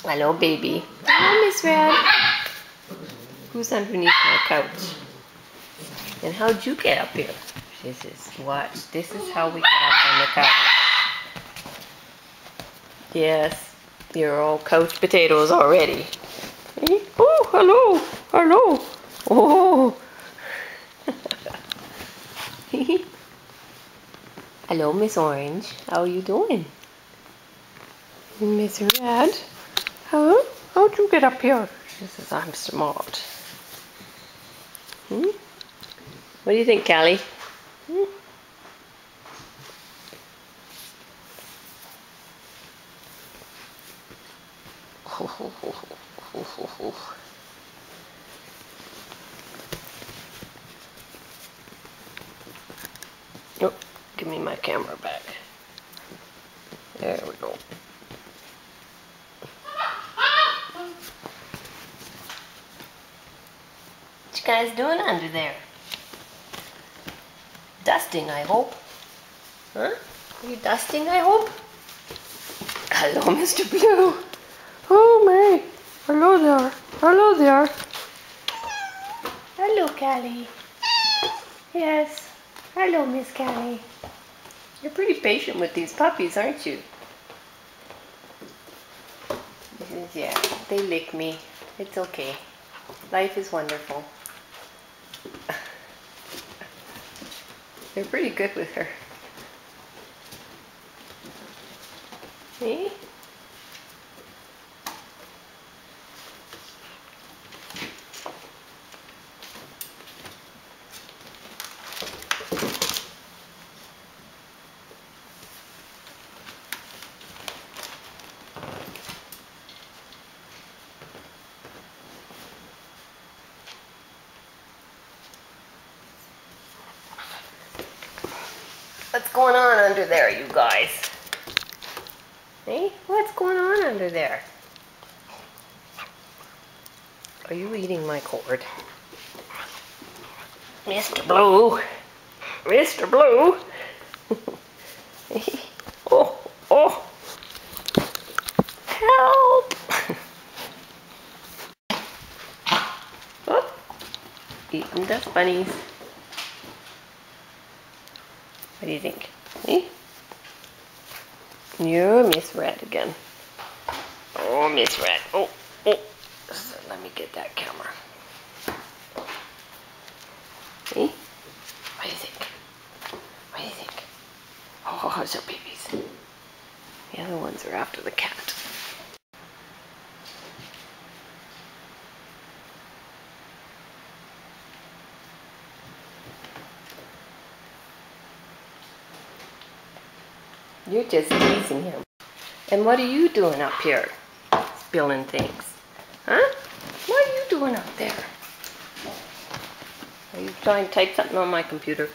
Hello, baby. Hello, Miss Red. Who's underneath my couch? And how'd you get up here? Watch. This is how we get up on the couch. Yes, you're all couch potatoes already. Oh, hello. Hello. Oh. Hello, Miss Orange. How are you doing? Miss Red. Huh? How'd you get up here? She says, I'm smart. What do you think, Callie? Oh, give me my camera back. There we go. What you guys doing under there? Dusting, I hope. Huh? Are you dusting, I hope? Hello, Mr. Blue. Oh, my. Hello there. Hello there. Hello, Callie. Yes. Hello, Miss Callie. You're pretty patient with these puppies, aren't you? Yeah, they lick me. It's okay. Life is wonderful. They're pretty good with her. See? What's going on under there, you guys? Hey, what's going on under there? Are you eating my cord? Mr. Blue! Mr. Blue! Oh, oh! Help! Oh, eating dust bunnies. What do you think? Eh? You're Miss Red again. Oh, Miss Red. Oh, oh. So let me get that camera. Eh? What do you think? What do you think? Oh, those are babies. The other ones are after the cat. You're just teasing him. And what are you doing up here? Spilling things. Huh? What are you doing up there? Are you trying to type something on my computer?